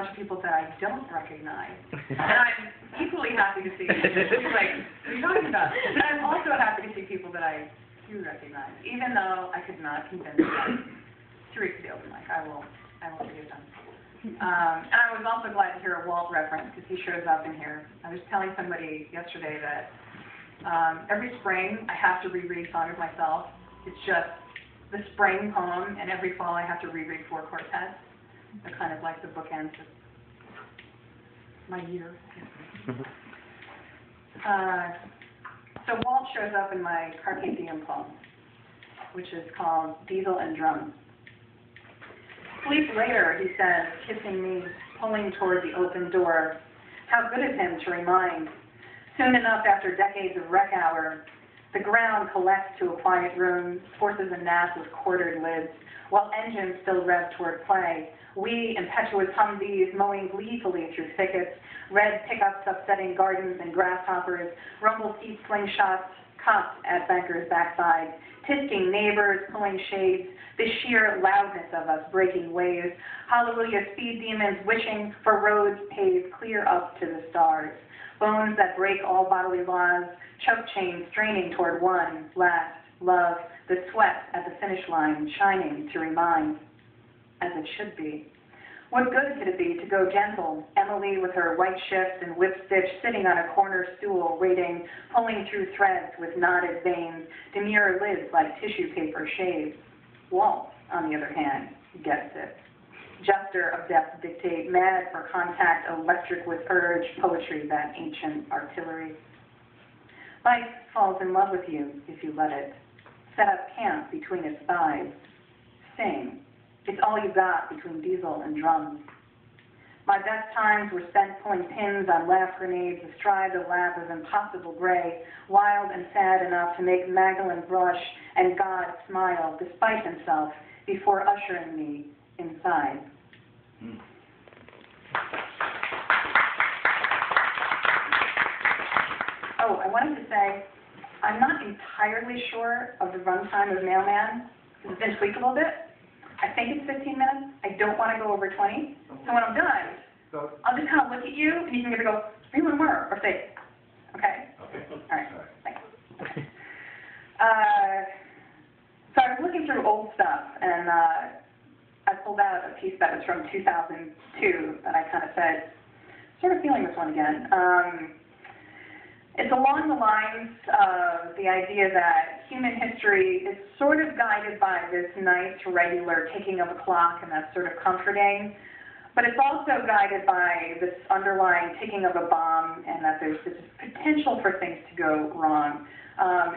bunch of people that I don't recognize. And I'm equally happy to see people like, what are you talking about? And I'm also happy to see people that I do recognize, even though I could not convince them to read the open mic. I will forgive them. And I was also glad to hear a Walt reference, because he shows up in here. I was telling somebody yesterday that every spring I have to reread Song of Myself. It's just the spring poem, and every fall I have to reread four quartets. They're kind of like the bookends of my year. So Walt shows up in my Carpe Diem poem, which is called Diesel and Drum. Sleep later, he says, kissing me, pulling toward the open door. How good of him to remind. Soon enough after decades of wreck hour, the ground collects to a quiet room, forces a nap with quartered lids, while engines still rev toward play. We, impetuous Humvees, mowing gleefully through thickets, red pickups upsetting gardens and grasshoppers, rumble seat slingshots, cops at bankers' backside, tisking neighbors, pulling shades, the sheer loudness of us breaking waves, hallelujah speed demons wishing for roads paved clear up to the stars, bones that break all bodily laws, choke chains straining toward one last love, the sweat at the finish line shining to remind, as it should be. What good could it be to go gentle, Emily with her white shift and whip stitch sitting on a corner stool waiting, pulling through threads with knotted veins, demure lids like tissue paper shaved. Walt, on the other hand, gets it. Jester of depth dictate, mad for contact, electric with urge, poetry, that ancient artillery. Life falls in love with you if you let it. Set up camp between its thighs. Sing. It's all you got between diesel and drums. My best times were spent pulling pins on laugh grenades astride the lap of impossible gray, wild and sad enough to make Magdalene blush and God smile despite himself before ushering me inside. Oh, I wanted to say, I'm not entirely sure of the runtime of Mailman. It's been tweaked a little bit. I think it's 15 minutes. I don't want to go over 20. So when I'm done, I'll just kind of look at you, and you can either go, "Read one more," or say, "Okay." Okay. All right. Thanks. Okay. So I was looking through old stuff, and I pulled out a piece that was from 2002 that I kind of said, sort of feeling this one again. It's along the lines of the idea that human history is sort of guided by this nice, regular ticking of a clock, and that's sort of comforting. But it's also guided by this underlying ticking of a bomb, and that there's this potential for things to go wrong.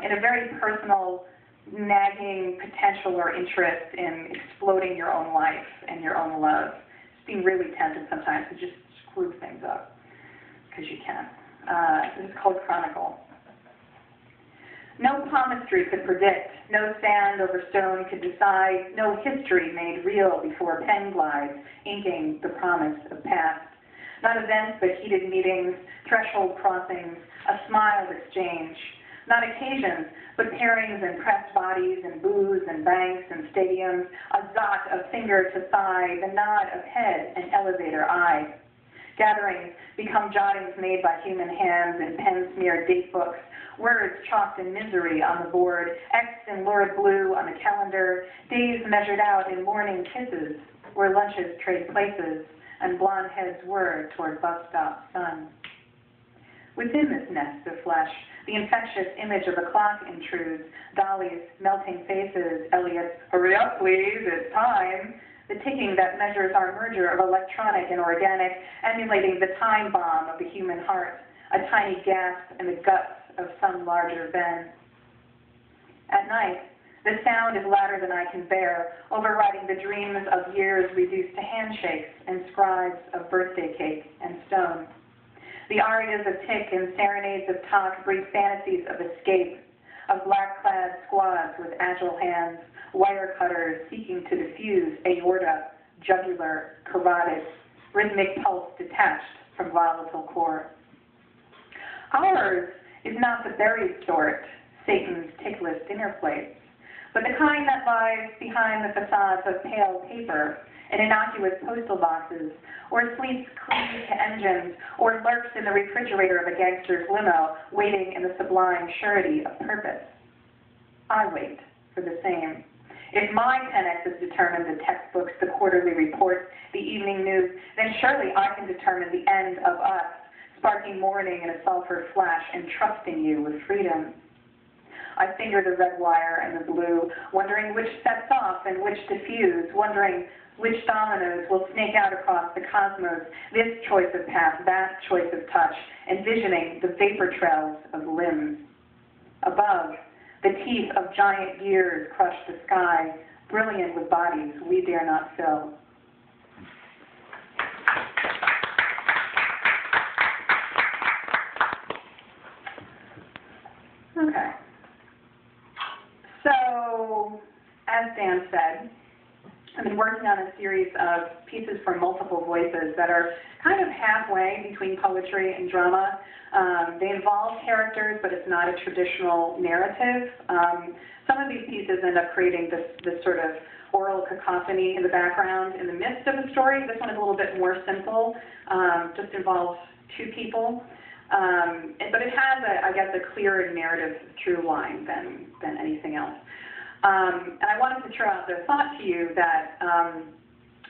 In a very personal, nagging potential or interest in exploding your own life and your own love. Just being really tempted sometimes to just screw things up, because you can. This is called Chronicle. No palmistry could predict, no sand over stone could decide, no history made real before pen glides, inking the promise of past. Not events, but heated meetings, threshold crossings, a smiled exchange. Not occasions, but pairings and pressed bodies and booths and banks and stadiums, a dot of finger to thigh, the nod of head and elevator eye. Gatherings become jottings made by human hands in pen-smeared date books, words chalked in misery on the board, X'd in lurid blue on the calendar, days measured out in morning kisses, where lunches trade places, and blonde heads whir toward bus stop sun. Within this nest of flesh, the infectious image of a clock intrudes, Dolly's melting faces, Elliot's, "Hurry up, please, it's time," the ticking that measures our merger of electronic and organic, emulating the time bomb of the human heart, a tiny gasp in the guts of some larger Ben. At night, the sound is louder than I can bear, overriding the dreams of years reduced to handshakes and scribes of birthday cake and stone. The arias of tick and serenades of talk breed fantasies of escape, of black-clad squads with agile hands, wire cutters seeking to diffuse aorta, jugular, carotid, rhythmic pulse detached from volatile core. Ours is not the buried sort, Satan's tickless dinner plates, but the kind that lies behind the facades of pale paper, in innocuous postal boxes, or sleeps clean to engines, or lurks in the refrigerator of a gangster's limo, waiting in the sublime surety of purpose. I wait for the same. If my 10X's determine the textbooks, the quarterly reports, the evening news, then surely I can determine the end of us, sparking morning in a sulfur flash, entrusting you with freedom. I finger the red wire and the blue, wondering which sets off and which diffuse, wondering which dominoes will snake out across the cosmos, this choice of path, that choice of touch, envisioning the vapor trails of limbs. Above, the teeth of giant gears crush the sky, brilliant with bodies we dare not fill. Okay. So, as Dan said, I've been working on a series of pieces for multiple voices that are kind of halfway between poetry and drama. They involve characters, but it's not a traditional narrative. Some of these pieces end up creating this sort of oral cacophony in the background in the midst of the story. This one is a little bit more simple, just involves two people. But it has, I guess, a clearer narrative through line than anything else. And I wanted to throw out the thought to you that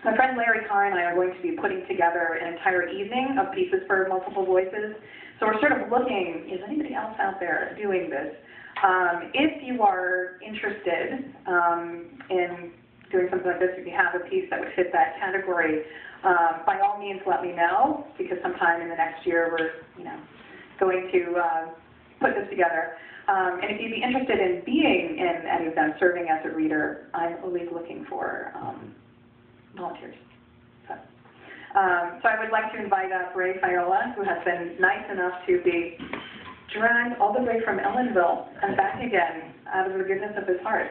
my friend Larry Carr and I are going to be putting together an entire evening of pieces for multiple voices. So we're sort of looking, is anybody else out there doing this? If you are interested in doing something like this, if you have a piece that would fit that category, by all means let me know, because sometime in the next year we're going to put this together. And if you'd be interested in being in any of them, serving as a reader, I'm always looking for volunteers. So I would like to invite up Ray Fiola, who has been nice enough to be dragged all the way from Ellenville and back again out of the goodness of his heart.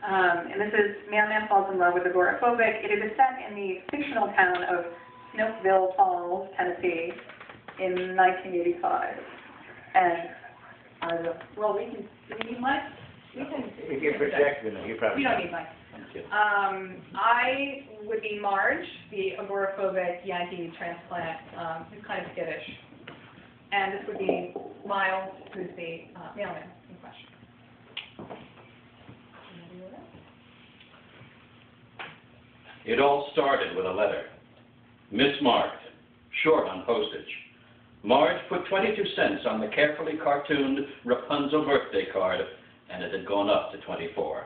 And this is Man Falls in Love with Agoraphobic. It is set in the fictional town of Snokeville Falls, Tennessee, in 1985. And well, we can. Do we need mic? We can. If you project, you probably. We don't need mic. I would be Marge, the agoraphobic Yankee transplant, who's kind of skittish, and this would be Miles, who's the mailman in question. It all started with a letter, mismarked, short on postage. Marge put 22 cents on the carefully cartooned Rapunzel birthday card, and it had gone up to 24.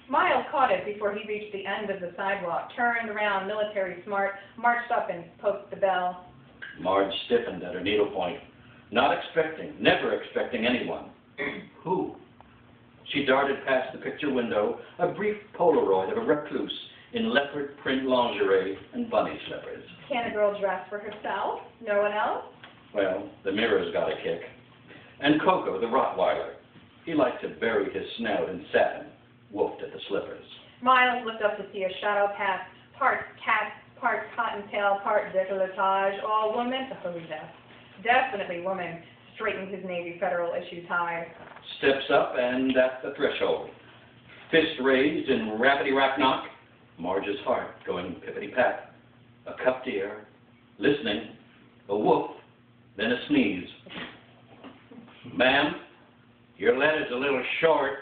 Miles caught it before he reached the end of the sidewalk, turned around military smart, marched up and poked the bell. Marge stiffened at her needlepoint, not expecting, never expecting anyone. Who? She darted past the picture window, a brief Polaroid of a recluse in leopard print lingerie and bunny slippers. Can a girl dress for herself? No one else? Well, the mirror's got a kick. And Coco, the Rottweiler. He liked to bury his snout in satin, woofed at the slippers. Miles looked up to see a shadow pass, part cat, part cottontail, part décolletage, all woman. Oh, yes. Definitely woman. Straightened his Navy Federal issue tie. Steps up and at the threshold. Fist raised in rappity-rap-knock. Marge's heart going pippity-pat. A cupped ear, listening, a whoop, then a sneeze. Ma'am, your letter's a little short.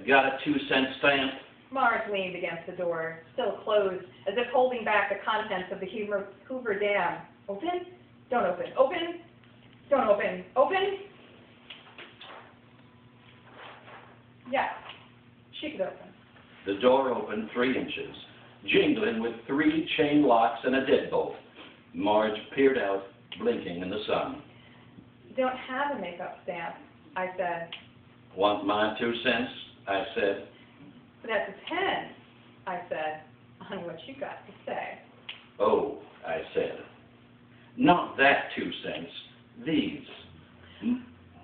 Got a 2-cent stamp? Marge leaned against the door, still closed, as if holding back the contents of the Hoover Dam. Open? Don't open. Open? Don't open. Open? Yes. She could open. The door opened 3 inches, jingling with 3 chain locks and a deadbolt. Marge peered out, blinking in the sun. Don't have a makeup stamp, I said. Want my 2 cents? I said. That's a 10, I said, on what you got to say. Oh, I said. Not that 2 cents. These.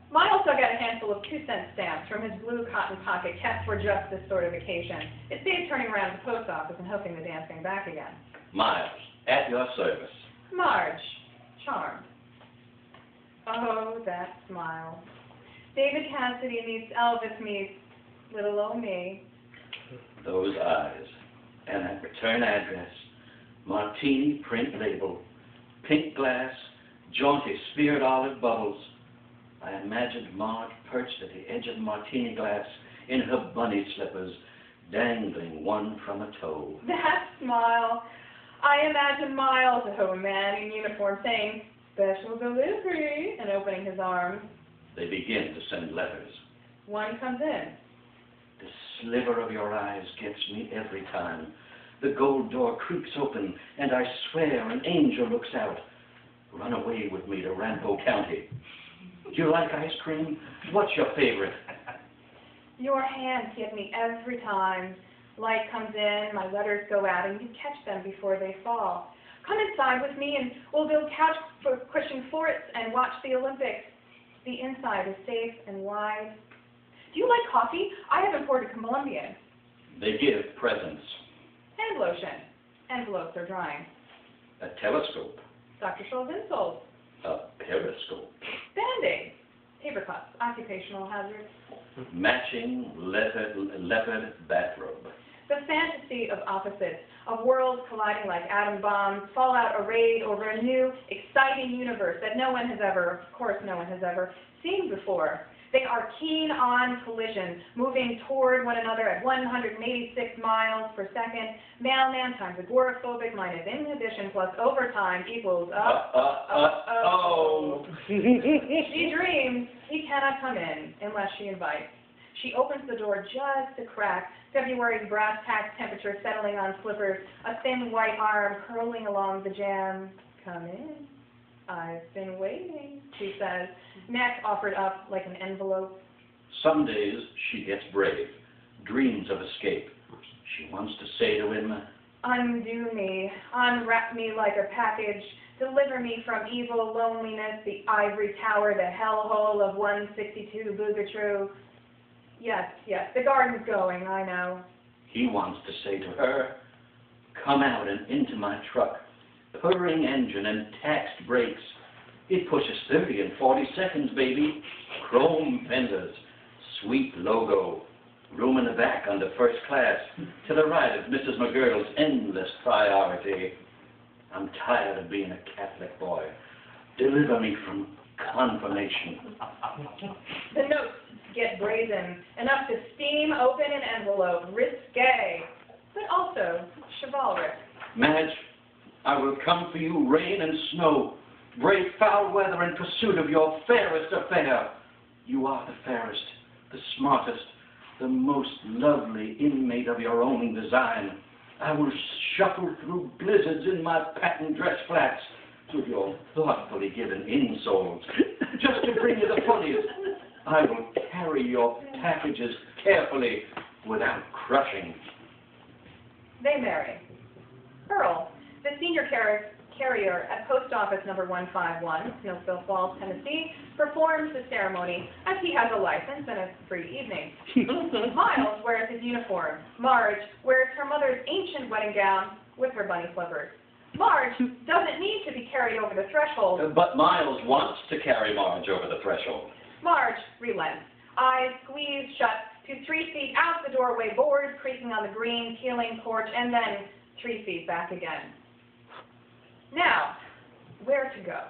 Miles dug out a handful of 2-cent stamps from his blue cotton pocket, kept for just this sort of occasion. It saved turning around at the post office and hoping the dance came back again. Miles, at your service. Marge, charmed. Oh, that smile. David Cassidy meets Elvis meets little old me. Those eyes, and that return address, martini print label, pink glass, jaunty speared olive bubbles. I imagined Marge perched at the edge of the martini glass in her bunny slippers, dangling one from a toe. That smile. I imagine Miles, a man in uniform, saying, "Special delivery," and opening his arms. They begin to send letters. One comes in. The sliver of your eyes gets me every time. The gold door creaks open, and I swear an angel looks out. Run away with me to Rampo County. Do you like ice cream? What's your favorite? Your hands get me every time. Light comes in, my letters go out, and you catch them before they fall. Come inside with me, and we'll build couch cushion forts and watch the Olympics. The inside is safe and wide. Do you like coffee? I have imported Colombian. They give presents. Hand lotion. Envelopes are drying. A telescope. Dr. Scholl's insoles. A periscope. Band-aids. Paper cups. Occupational hazards. Matching leopard bathrobe. The fantasy of opposites, of worlds colliding like atom bombs, fallout arrayed over a new, exciting universe that no one has ever, of course no one has ever, seen before. They are keen on collision, moving toward one another at 186 miles per second. Mailman times agoraphobic minus inhibition plus overtime equals Oh. She dreams he cannot come in unless she invites. She opens the door just a crack, February's brass tacks temperature settling on slippers, a thin white arm curling along the jamb. Come in. I've been waiting, she says, neck offered up like an envelope. Some days she gets brave, dreams of escape. She wants to say to him, undo me, unwrap me like a package, deliver me from evil loneliness, the ivory tower, the hellhole of 162 Bougatru. Yes, the garden's going, I know. He wants to say to her, come out and into my truck. Purring engine and taxed brakes. It pushes 30 in 40 seconds, baby. Chrome fenders, sweet logo. Room in the back under first class. To the right of Mrs. McGirdle's endless priority. I'm tired of being a Catholic boy. Deliver me from confirmation. The notes get brazen, enough to steam open an envelope, risque, but also chivalric. Madge, I will come for you, rain and snow, brave foul weather in pursuit of your fairest affair. You are the fairest, the smartest, the most lovely inmate of your own design. I will shuffle through blizzards in my patent dress flats with your thoughtfully given insoles, just to bring you the funniest. I will carry your packages carefully without crushing. They marry. Earl, the senior carrier at Post Office number 151, Snowsville Falls, Tennessee, performs the ceremony as he has a license and a free evening. Miles wears his uniform. Marge wears her mother's ancient wedding gown with her bunny slippers. Marge doesn't need to be carried over the threshold. But Miles wants to carry Marge over the threshold. Marge relents. Eyes squeezed shut to 3 feet out the doorway, boards creaking on the green, peeling porch, and then 3 feet back again. Now, where to go?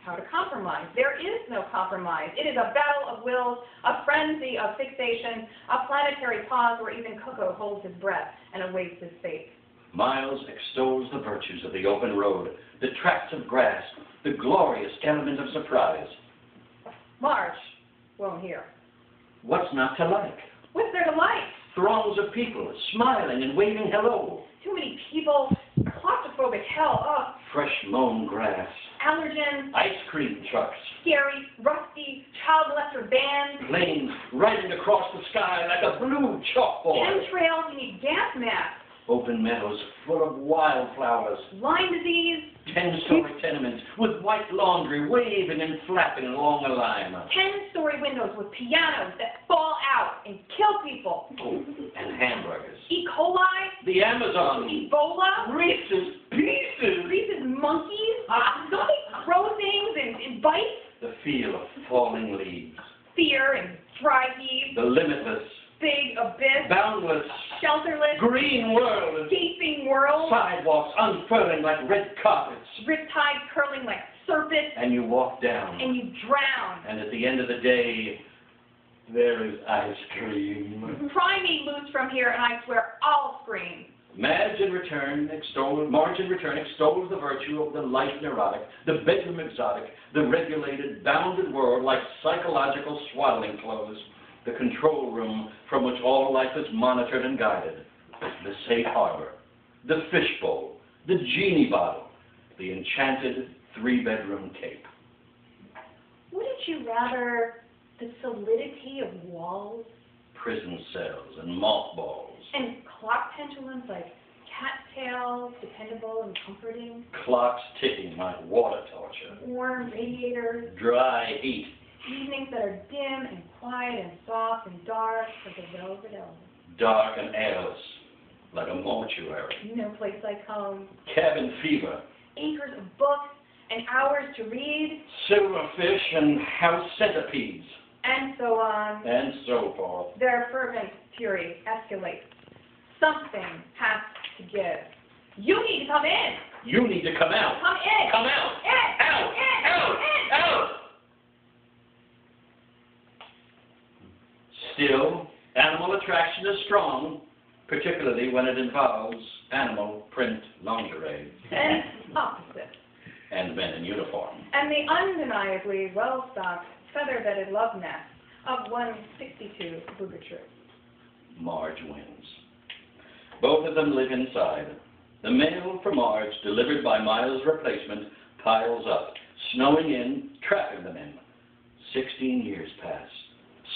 How to compromise? There is no compromise. It is a battle of wills, a frenzy of fixation, a planetary pause where even Coco holds his breath and awaits his fate. Miles extols the virtues of the open road, the tracts of grass, the glorious element of surprise. Marge won't hear. What's not to like? What's there to like? Throngs of people, smiling and waving hello. Too many people, claustrophobic hell, Fresh mown grass. Allergens, Ice cream trucks. scary, rusty, child molester bands, Planes riding across the sky like a blue chalkboard. chemtrails, you need gas masks, Open meadows full of wildflowers. Lyme disease, 10-story tenements with white laundry waving and flapping along a line. 10-story windows with pianos that fall out and kill people. Oh, and hamburgers. E. coli, The Amazon. Ebola, Reese's Pieces. Reese's monkeys, don't they throw things and bite? The feel of falling leaves. Fear and dry heaves, The limitless, big abyss, boundless Shelterless, Green world. gaping world, Sidewalks unfurling like red carpets. riptide curling like serpents, And you walk down. and you drown. And at the end of the day, there is ice cream. Pry me loose from here, and I swear I'll scream. Marge in return extols the virtue of the life neurotic, the bedroom exotic, the regulated, bounded world like psychological swaddling clothes, the control room from which all life is monitored and guided, the safe harbor, the fishbowl, the genie bottle, the enchanted three-bedroom cape. Wouldn't you rather the solidity of walls Prison cells and mothballs, and clock pendulums like cattails, dependable and comforting, clocks ticking like water torture, warm radiators, dry heat, evenings that are dim and quiet and soft and dark like a velvet elm. dark and airless like a mortuary, No place like home. cabin fever, Acres of books and hours to read, silverfish and house centipedes, and so on. and so forth. Their fervent fury escalates. Something has to give. You need to come in. You need to come out. Come in. Come out. In. Out. In. Out. In. Out. Still, animal attraction is strong, particularly when it involves animal print lingerie And opposite. and men in uniform. And the undeniably well-stocked, feather-bedded love nest of 162 Bougatru. Marge wins. Both of them live inside. The mail for Marge, delivered by Miles' replacement, piles up, snowing in, trapping them in. 16 years pass.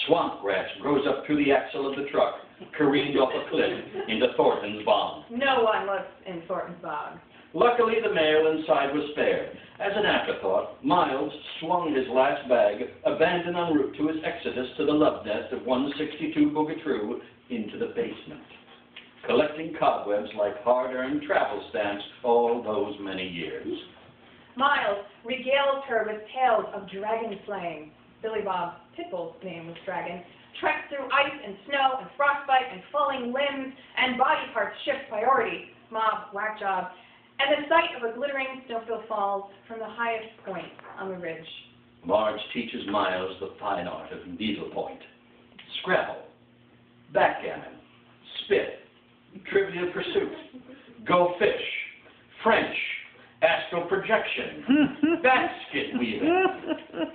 Swamp grass grows up through the axle of the truck, careened off a cliff into Thornton's bog. No one lives in Thornton's bog. Luckily, the mail inside was spared. As an afterthought, Miles swung his last bag, abandoned en route to his exodus to the love nest of 162 Bougatru, into the basement, collecting cobwebs like hard-earned travel stamps all those many years. Miles regales her with tales of dragon slaying. Billy Bob Pitbull's name was Dragon. Treks through ice and snow and frostbite and falling limbs and body parts shift priority. Mob, whack job. And the sight of a glittering snowfield falls from the highest point on the ridge. Marge teaches Miles the fine art of needlepoint, Scrabble, backgammon, spit, trivial pursuit, go fish, French, astral projection, basket weaving.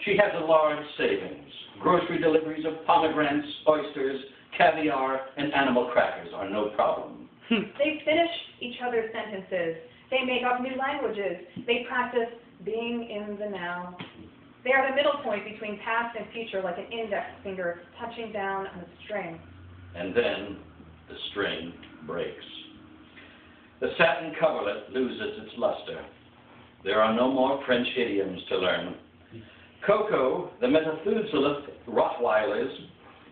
She has a large savings. Grocery deliveries of pomegranates, oysters, caviar, and animal crackers are no problem. They finish each other's sentences. They make up new languages. They practice being in the now. They are the middle point between past and future, like an index finger touching down on a string. And then the string breaks. The satin coverlet loses its luster. There are no more French idioms to learn. Coco, the Methuselah Rottweiler's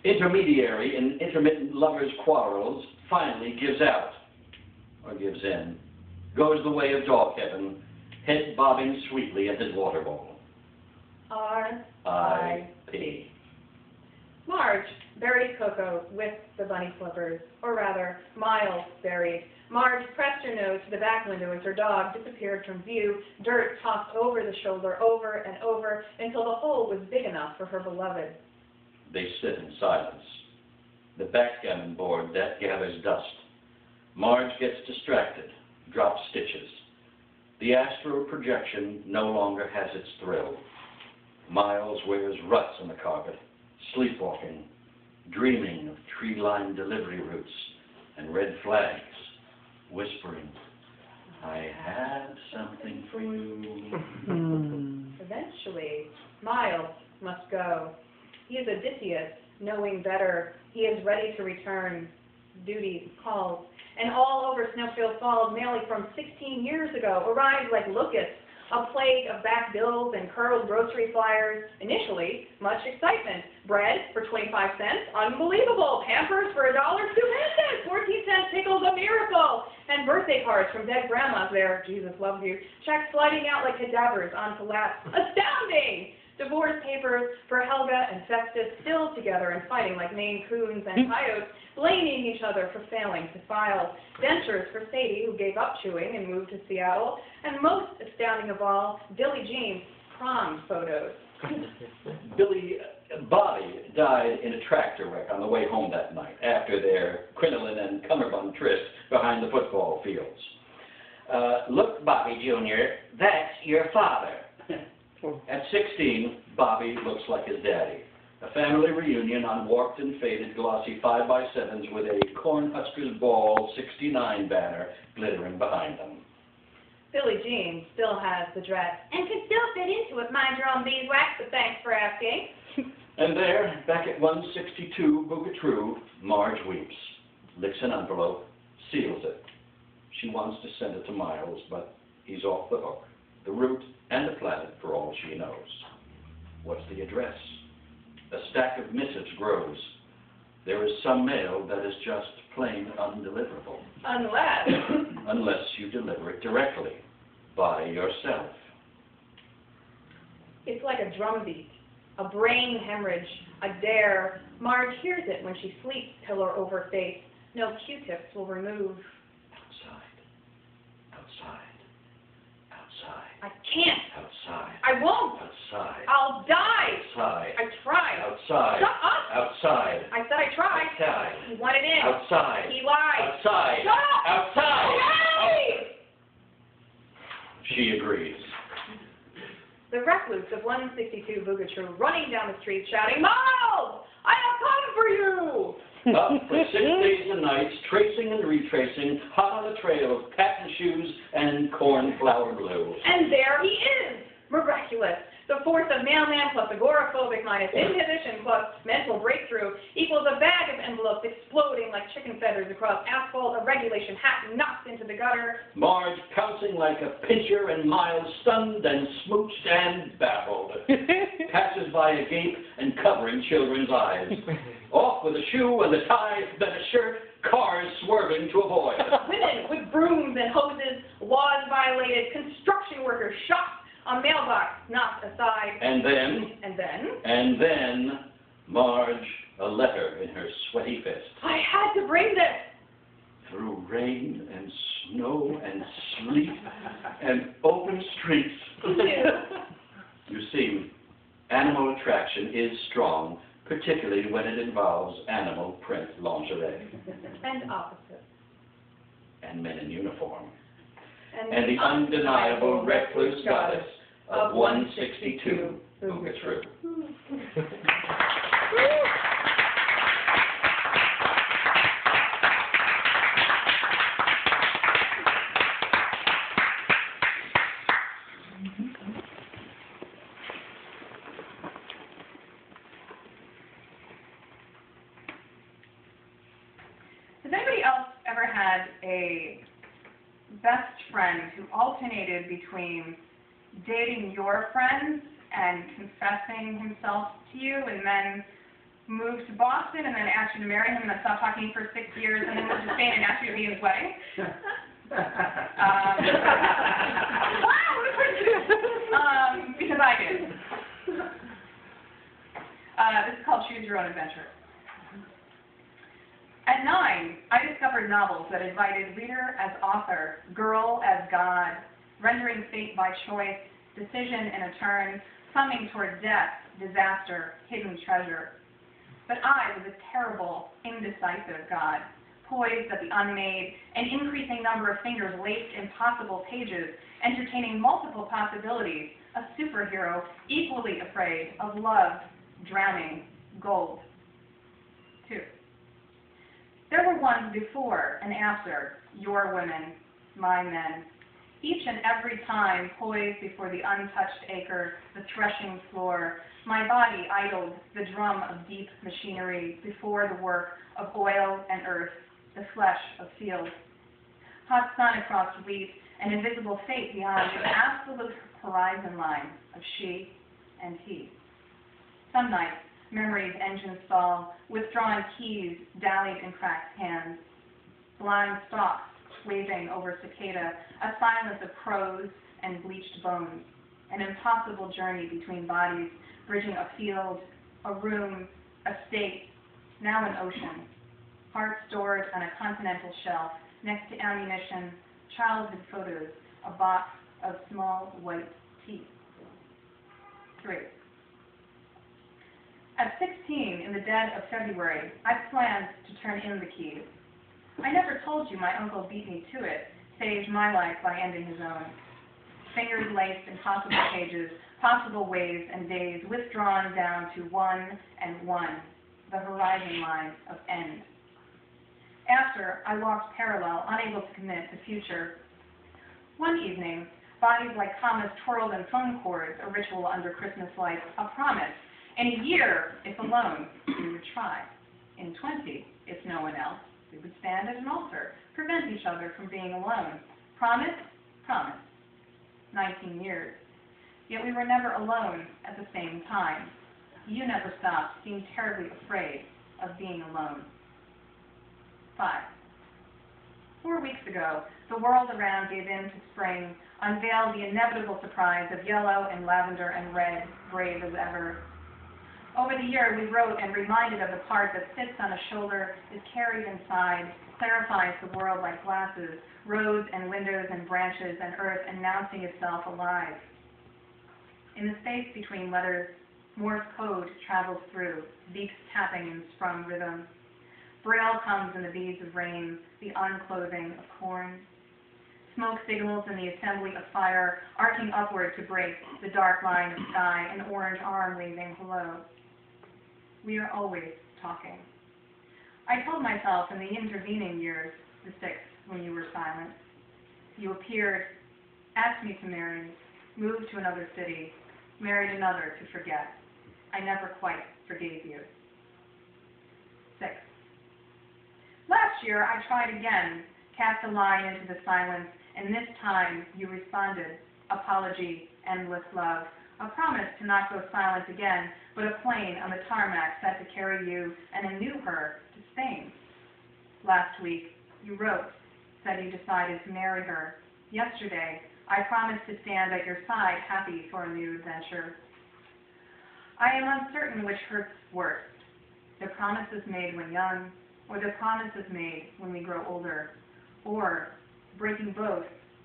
intermediary in intermittent lovers' quarrels, finally gives out, or gives in, goes the way of dog heaven, head bobbing sweetly at his water bowl. R.I.P. Marge buried Coco with the bunny flippers, or rather, Miles buried. Marge pressed her nose to the back window as her dog disappeared from view, dirt tossed over the shoulder over and over until the hole was big enough for her beloved. They sit in silence. The backgammon board that gathers dust. Marge gets distracted, drops stitches. The astral projection no longer has its thrill. Miles wears ruts on the carpet, sleepwalking, dreaming of tree-lined delivery routes and red flags, whispering, I had something for you. Eventually, Miles must go. He is Odysseus, knowing better. He is ready to return. Duty calls. And all over Snowfield Falls, mail from 16 years ago arrived like locusts, a plague of back bills and curled grocery flyers. Initially, much excitement. Bread for 25 cents, unbelievable. Pampers for $1, 2 pesos, 14 cents pickles, a miracle. And birthday cards from dead grandmas there, Jesus loves you. Checks sliding out like cadavers onto laps. Astounding! Divorce papers for Helga and Festus still together and fighting like Maine Coons and coyotes, blaming each other for failing to file. Dentures for Sadie, who gave up chewing and moved to Seattle. And most astounding of all, Billie Jean's prom photos. Bobby died in a tractor wreck on the way home that night after their crinoline and cummerbund tryst behind the football fields. Look, Bobby Jr., that's your father. At 16, Bobby looks like his daddy. A family reunion on warped and faded glossy 5x7s with a Cornhuskers Ball 69 banner glittering behind them. Billie Jean still has the dress and can still fit into it, mind your own beeswax, but thanks for asking. And there, back at 162 Bougatrou, Marge weeps, licks an envelope, seals it. She wants to send it to Miles, but he's off the hook. The route and the planet for all she knows. What's the address? A stack of missives grows. There is some mail that is just plain undeliverable. Unless you deliver it directly, by yourself. It's like a drumbeat, a brain hemorrhage, a dare. Marge hears it when she sleeps, pillow over face. No Q-tips will remove. Outside. I can't. Outside. I won't. Outside. I'll die. Outside. I tried. Outside. Shut up. Outside. I said I tried. Outside. He wanted in. Outside. He lied. Outside. Shut up. Outside. Okay. She agrees. The recluse of 162 Bougatrou running down the street shouting, Miles, I have come for you. Up for 6 days and nights, tracing and retracing, hot on a trail of patent shoes and cornflower blue. And there he is, miraculous. The force of mailman plus agoraphobic minus inhibition plus mental breakthrough equals a bag of envelopes exploding like chicken feathers across asphalt, a regulation hat knocked into the gutter. Marge pouncing like a pincher and Miles stunned and smooched and baffled. Passes by agape and covering children's eyes. Off with a shoe and a tie, then a shirt, cars swerving to avoid. Women with brooms and hoses, laws violated, construction workers shot. A mailbox knocked aside. And then, Marge, a letter in her sweaty fist. I had to bring this. Through rain and snow and sleet and open streets. You see, animal attraction is strong, particularly when it involves animal print lingerie. And opposites. And men in uniform. And the undeniable recluse goddess of 162 Bougatrou. Has anybody else ever had a best friend who alternated between dating your friends and confessing himself to you, and then moved to Boston and then asked you to marry him and then stopped talking for 6 years and then moved to Spain and asked you to be in his wedding? Because I did. This is called Choose Your Own Adventure. At 9, I discovered novels that invited reader as author, girl as God, rendering fate by choice, decision in a turn, summing toward death, disaster, hidden treasure. But I was a terrible, indecisive God, poised at the unmade, an increasing number of fingers laced impossible pages, entertaining multiple possibilities, a superhero equally afraid of love, drowning, gold. 2. There were ones before and after, your women, my men, each and every time poised before the untouched acre, the threshing floor, my body idled the drum of deep machinery before the work of oil and earth, the flesh of field. Hot sun across wheat, an invisible fate beyond the absolute horizon line of she and he. Some nights, memory's engine stall, withdrawn keys dallied in cracked hands. Blind stalks waving over cicada, a silence of crows and bleached bones an impossible journey between bodies, bridging a field, a room, a state, now an ocean, heart stored on a continental shelf, next to ammunition, childhood photos, a box of small white teeth. 3. At 16, in the dead of February, I planned to turn in the keys. I never told you my uncle beat me to it, saved my life by ending his own. Fingers laced in possible pages, possible ways and days, withdrawn down to 1 and 1, the horizon line of end. After, I walked parallel, unable to commit to future. One evening, bodies like commas twirled in phone cords, a ritual under Christmas lights, a promise. In a year, if alone, we would try. In 20, if no one else, we would stand at an altar, prevent each other from being alone. Promise? Promise. 19 years. Yet we were never alone at the same time. You never stopped, seemed terribly afraid of being alone. 5. 4 weeks ago, the world around gave in to spring, unveiled the inevitable surprise of yellow and lavender and red, brave as ever. Over the year, we wrote and reminded of the part that sits on a shoulder, is carried inside, clarifies the world like glasses, roads and windows and branches and earth announcing itself alive. In the space between letters, Morse code travels through, beaks tapping in sprung rhythm. Braille comes in the beads of rain, the unclosing of corn. Smoke signals in the assembly of fire, arcing upward to break the dark line of sky, an orange arm waving hello. We are always talking. I told myself in the intervening years, the 6th, when you were silent. You appeared, asked me to marry, moved to another city, married another to forget. I never quite forgave you. 6. Last year, I tried again, cast a line into the silence, and this time you responded, apology, endless love, a promise to not go silent again, but a plane on the tarmac set to carry you and a new her to Spain. Last week, you wrote, said you decided to marry her. Yesterday, I promised to stand at your side, happy for a new adventure. I am uncertain which hurts worse, the promises made when young, or the promises made when we grow older, or breaking both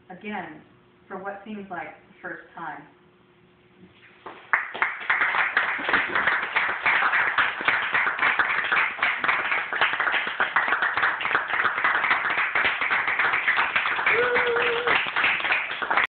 again for what seems like the first time.